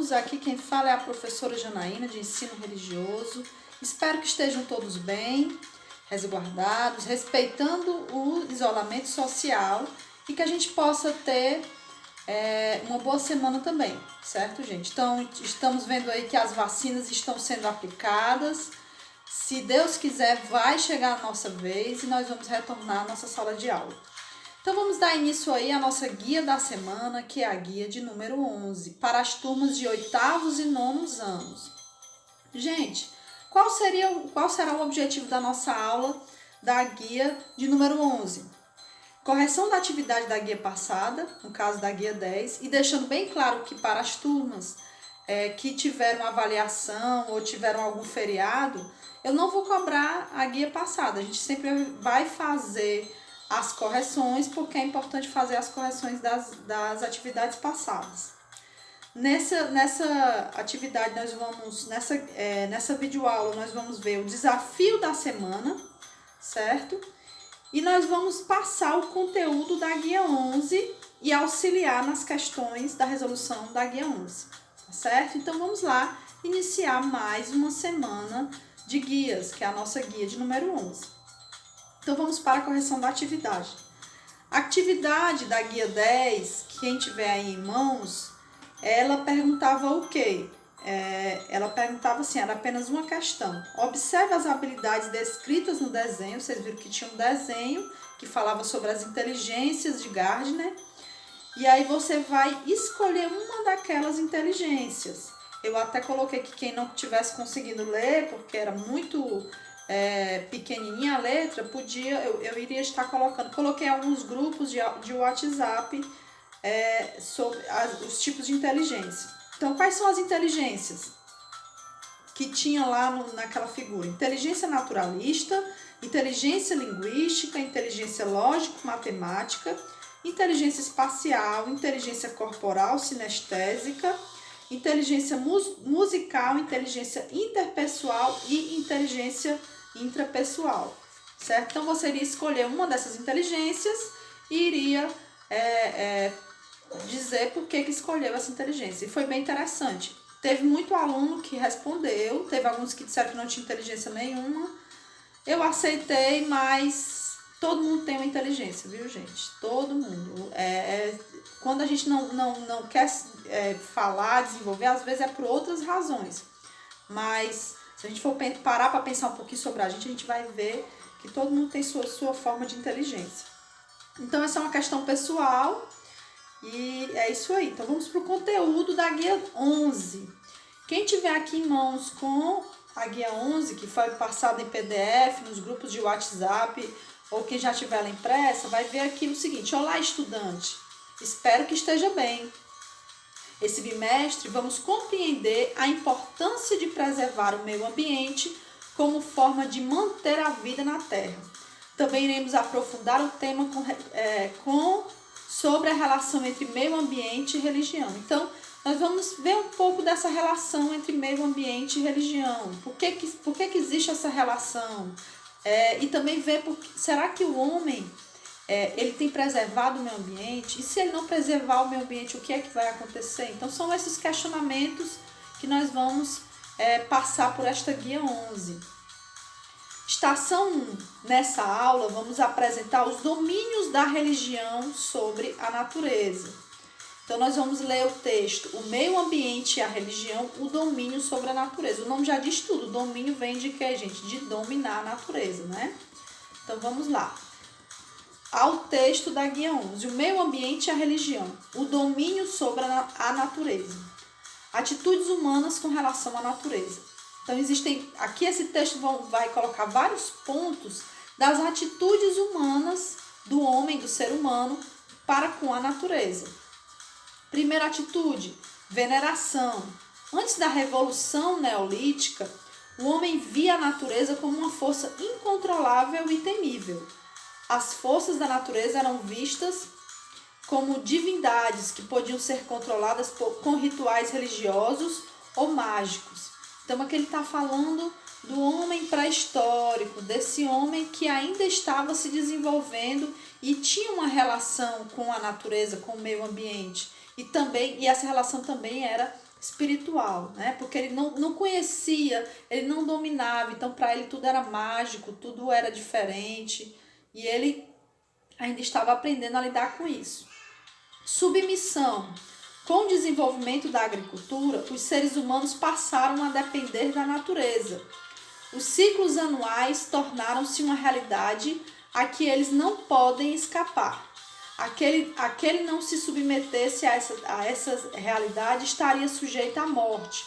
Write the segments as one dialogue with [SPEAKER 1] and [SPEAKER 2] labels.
[SPEAKER 1] todos, aqui quem fala é a professora Janaína, de ensino religioso. Espero que estejam todos bem, resguardados, respeitando o isolamento social e que a gente possa ter uma boa semana também, certo, gente? Então, estamos vendo aí que as vacinas estão sendo aplicadas. Se Deus quiser, vai chegar a nossa vez e nós vamos retornar à nossa sala de aula. Então, vamos dar início aí à nossa guia da semana, que é a guia de número 11, para as turmas de 8º e 9º anos. Gente, qual será o objetivo da nossa aula da guia de número 11? Correção da atividade da guia passada, no caso da guia 10, e deixando bem claro que para as turmas que tiveram avaliação ou tiveram algum feriado, eu não vou cobrar a guia passada, a gente sempre vai fazer as correções, porque é importante fazer as correções das atividades passadas. Nessa atividade, nessa videoaula, nós vamos ver o desafio da semana, certo? E nós vamos passar o conteúdo da guia 11 e auxiliar nas questões da resolução da guia 11, certo? Então, vamos lá iniciar mais uma semana de guias, que é a nossa guia de número 11. Então, vamos para a correção da atividade. A atividade da guia 10, quem tiver aí em mãos, ela perguntava o quê? Ela perguntava assim, era apenas uma questão. Observe as habilidades descritas no desenho. Vocês viram que tinha um desenho que falava sobre as inteligências de Gardner. E aí você vai escolher uma daquelas inteligências. Eu até coloquei que quem não tivesse conseguido ler, porque era muito pequenininha a letra, eu iria estar colocando. Coloquei alguns grupos de WhatsApp sobre os tipos de inteligência. Então, quais são as inteligências que tinha lá naquela figura? Inteligência naturalista, inteligência linguística, inteligência lógico-matemática, inteligência espacial, inteligência corporal sinestésica, inteligência musical, inteligência interpessoal e inteligência intrapessoal, certo? Então, você iria escolher uma dessas inteligências e iria dizer por que escolheu essa inteligência. E foi bem interessante. Teve muito aluno que respondeu, teve alguns que disseram que não tinha inteligência nenhuma. Eu aceitei, mas todo mundo tem uma inteligência, viu, gente? Todo mundo. Quando a gente não quer falar, desenvolver, às vezes é por outras razões. Mas se a gente for parar para pensar um pouquinho sobre a gente vai ver que todo mundo tem sua forma de inteligência. Então, essa é uma questão pessoal e é isso aí. Então, vamos para o conteúdo da guia 11. Quem tiver aqui em mãos com a guia 11, que foi passada em PDF, nos grupos de WhatsApp, ou quem já tiver ela impressa, vai ver aqui o seguinte: olá, estudante, espero que esteja bem. Esse bimestre vamos compreender a importância de preservar o meio ambiente como forma de manter a vida na Terra. Também iremos aprofundar o tema sobre a relação entre meio ambiente e religião. Então, nós vamos ver um pouco dessa relação entre meio ambiente e religião. Por que existe essa relação? E também ver, será que o homem ele tem preservado o meio ambiente? E se ele não preservar o meio ambiente, o que é que vai acontecer? Então, são esses questionamentos que nós vamos passar por esta guia 11. Estação 1. Nessa aula, vamos apresentar os domínios da religião sobre a natureza. Então, nós vamos ler o texto, o meio ambiente e a religião, o domínio sobre a natureza. O nome já diz tudo, o domínio vem de quê, gente? De dominar a natureza, né? Então, vamos lá. Ao texto da guia 11, o meio ambiente e a religião, o domínio sobre a natureza. Atitudes humanas com relação à natureza. Então, aqui esse texto vai colocar vários pontos das atitudes humanas do homem, do ser humano, para com a natureza. Primeira atitude, veneração. Antes da Revolução Neolítica, o homem via a natureza como uma força incontrolável e temível. As forças da natureza eram vistas como divindades que podiam ser controladas com rituais religiosos ou mágicos. Então, aqui ele está falando do homem pré-histórico, desse homem que ainda estava se desenvolvendo e tinha uma relação com a natureza, com o meio ambiente. e essa relação também era espiritual, né? Porque ele não conhecia, ele não dominava, então para ele tudo era mágico, tudo era diferente, e ele ainda estava aprendendo a lidar com isso. Submissão. Com o desenvolvimento da agricultura, os seres humanos passaram a depender da natureza. Os ciclos anuais tornaram-se uma realidade a que eles não podem escapar. Aquele não se submetesse a essa realidade estaria sujeito à morte,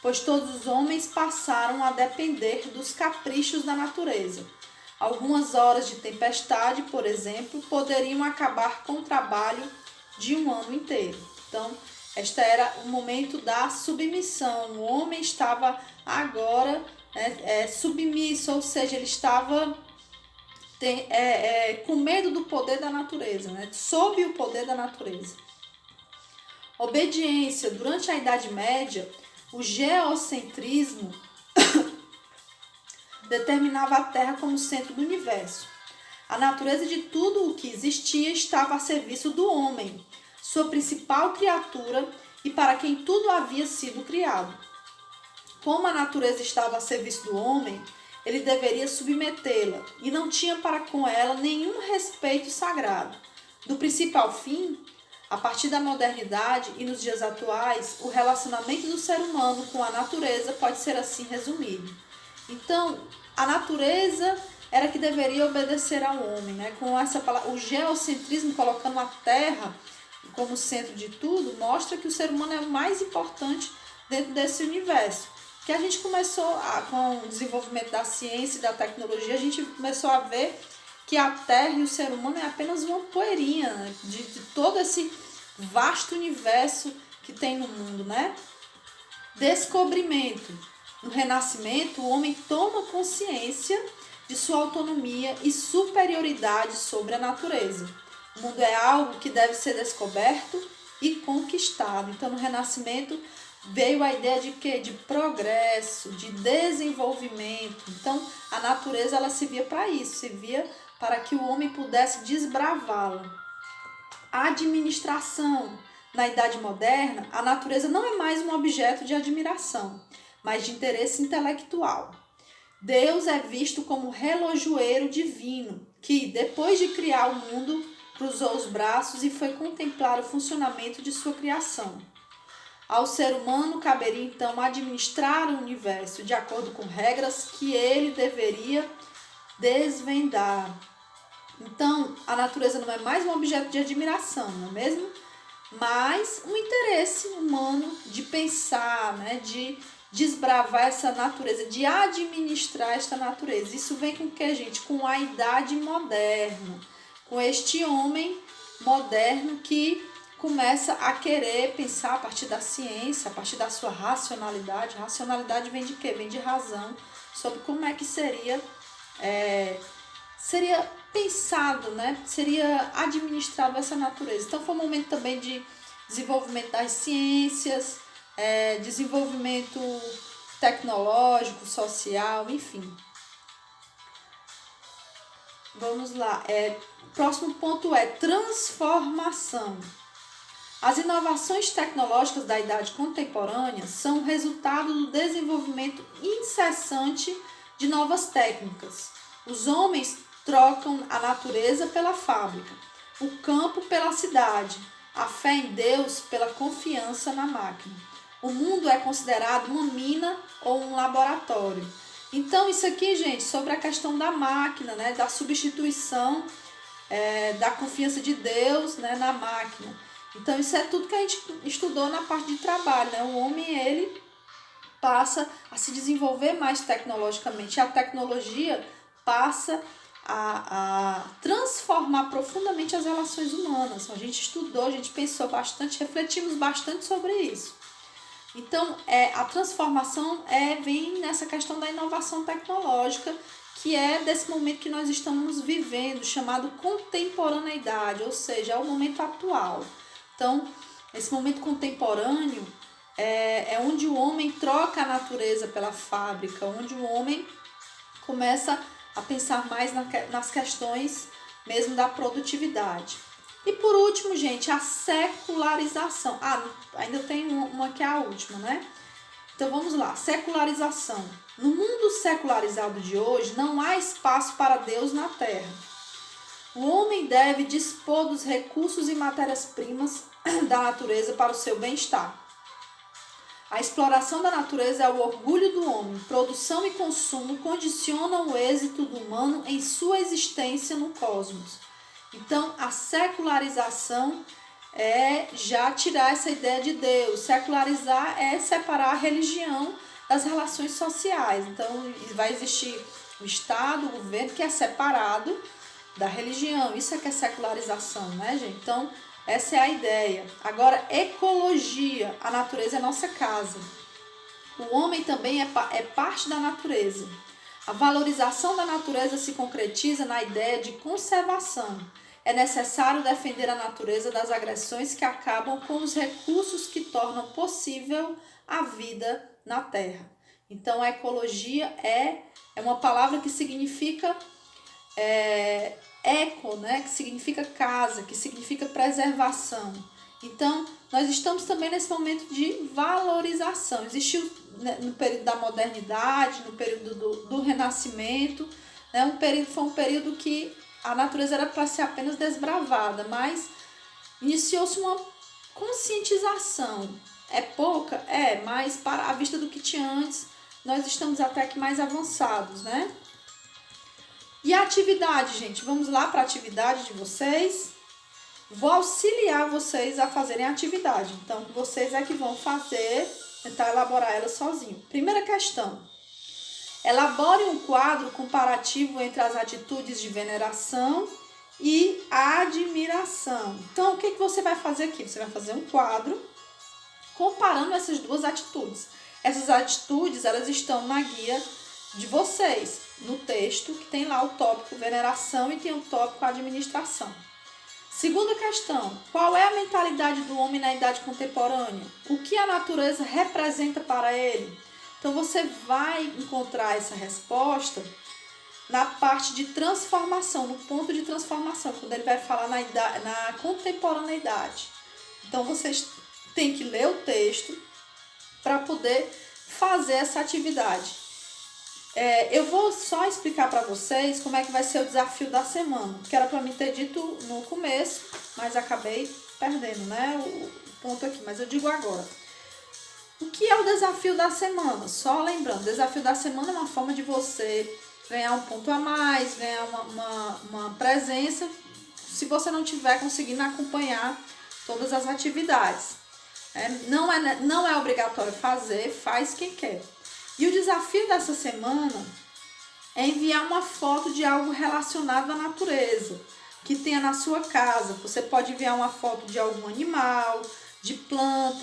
[SPEAKER 1] pois todos os homens passaram a depender dos caprichos da natureza. Algumas horas de tempestade, por exemplo, poderiam acabar com o trabalho de um ano inteiro. Então, este era o momento da submissão. O homem estava agora submisso, ou seja, ele estava com medo do poder da natureza, né? Sob o poder da natureza. Obediência. Durante a Idade Média, o geocentrismo determinava a Terra como centro do universo. A natureza de tudo o que existia estava a serviço do homem, sua principal criatura e para quem tudo havia sido criado. Como a natureza estava a serviço do homem, ele deveria submetê-la e não tinha para com ela nenhum respeito sagrado. Do princípio ao fim, a partir da modernidade e nos dias atuais, o relacionamento do ser humano com a natureza pode ser assim resumido. Então, a natureza era que deveria obedecer ao homem, né? Com essa palavra, o geocentrismo, colocando a Terra como centro de tudo, mostra que o ser humano é o mais importante dentro desse universo. Que a gente começou, com o desenvolvimento da ciência e da tecnologia, a gente começou a ver que a Terra e o ser humano é apenas uma poeirinha, né? de todo esse vasto universo que tem no mundo, né? Descobrimento. No Renascimento, o homem toma consciência de sua autonomia e superioridade sobre a natureza. O mundo é algo que deve ser descoberto e conquistado. Então, no Renascimento, veio a ideia de quê? De progresso, de desenvolvimento. Então, a natureza ela se via para isso, se via para que o homem pudesse desbravá-la. Administração. Na Idade Moderna, a natureza não é mais um objeto de admiração, mas de interesse intelectual. Deus é visto como relojoeiro divino, que, depois de criar o mundo, cruzou os braços e foi contemplar o funcionamento de sua criação. Ao ser humano caberia então administrar o universo de acordo com regras que ele deveria desvendar. Então, a natureza não é mais um objeto de admiração, não é mesmo? Mas um interesse humano de pensar, né? De desbravar essa natureza, de administrar esta natureza. Isso vem com o que, gente? Com a idade moderna, com este homem moderno que começa a querer pensar a partir da ciência, a partir da sua racionalidade. Racionalidade vem de quê? Vem de razão, sobre como é que seria pensado, né? Seria administrado essa natureza. Então foi um momento também de desenvolvimento das ciências, desenvolvimento tecnológico, social, enfim. Vamos lá. O próximo ponto é transformação. As inovações tecnológicas da idade contemporânea são resultado do desenvolvimento incessante de novas técnicas. Os homens trocam a natureza pela fábrica, o campo pela cidade, a fé em Deus pela confiança na máquina. O mundo é considerado uma mina ou um laboratório. Então, isso aqui, gente, sobre a questão da máquina, né, da substituição da confiança de Deus, né, na máquina. Então, isso é tudo que a gente estudou na parte de trabalho, né? O homem, ele passa a se desenvolver mais tecnologicamente. A tecnologia passa a transformar profundamente as relações humanas. A gente estudou, a gente pensou bastante, refletimos bastante sobre isso. Então, a transformação vem nessa questão da inovação tecnológica, que é desse momento que nós estamos vivendo, chamado contemporaneidade, ou seja, é o momento atual. Então, esse momento contemporâneo é onde o homem troca a natureza pela fábrica, onde o homem começa a pensar mais nas questões mesmo da produtividade. E por último, gente, a secularização. Ainda tem uma que é a última, né? Então vamos lá, secularização. No mundo secularizado de hoje, não há espaço para Deus na terra. O homem deve dispor dos recursos e matérias-primas da natureza para o seu bem-estar. A exploração da natureza é o orgulho do homem. Produção e consumo condicionam o êxito do humano em sua existência no cosmos. Então, a secularização é já tirar essa ideia de Deus. Secularizar é separar a religião das relações sociais. Então, vai existir o Estado, o governo, que é separado da religião. Isso é que é secularização, né, gente? Então, essa é a ideia. Agora, ecologia. A natureza é nossa casa. O homem também é parte da natureza. A valorização da natureza se concretiza na ideia de conservação. É necessário defender a natureza das agressões que acabam com os recursos que tornam possível a vida na Terra. Então, a ecologia é uma palavra que significa eco, né? Que significa casa, que significa preservação. Então, nós estamos também nesse momento de valorização. Existiu, né, no período da modernidade, no período do renascimento, né? Foi um período que a natureza era para ser apenas desbravada, mas iniciou-se uma conscientização. É pouca? É, mas para a vista do que tinha antes, nós estamos até que mais avançados, né? E a atividade, gente, vamos lá para a atividade de vocês. Vou auxiliar vocês a fazerem a atividade. Então, vocês é que vão tentar elaborar ela sozinho. Primeira questão. Elabore um quadro comparativo entre as atitudes de veneração e admiração. Então, o que você vai fazer aqui? Você vai fazer um quadro comparando essas duas atitudes. Essas atitudes, elas estão na guia de vocês, no texto, que tem lá o tópico veneração e tem o tópico administração. Segunda questão, qual é a mentalidade do homem na idade contemporânea? O que a natureza representa para ele? Então, você vai encontrar essa resposta na parte de transformação, no ponto de transformação, quando ele vai falar na contemporaneidade. Então, vocês têm que ler o texto para poder fazer essa atividade. Eu vou só explicar para vocês como é que vai ser o desafio da semana, que era para mim ter dito no começo, mas acabei perdendo, né, o ponto aqui, mas eu digo agora. O que é o desafio da semana? Só lembrando, o desafio da semana é uma forma de você ganhar um ponto a mais, ganhar uma presença, se você não estiver conseguindo acompanhar todas as atividades. Não é obrigatório fazer, faz quem quer. E o desafio dessa semana é enviar uma foto de algo relacionado à natureza, que tenha na sua casa. Você pode enviar uma foto de algum animal, de planta,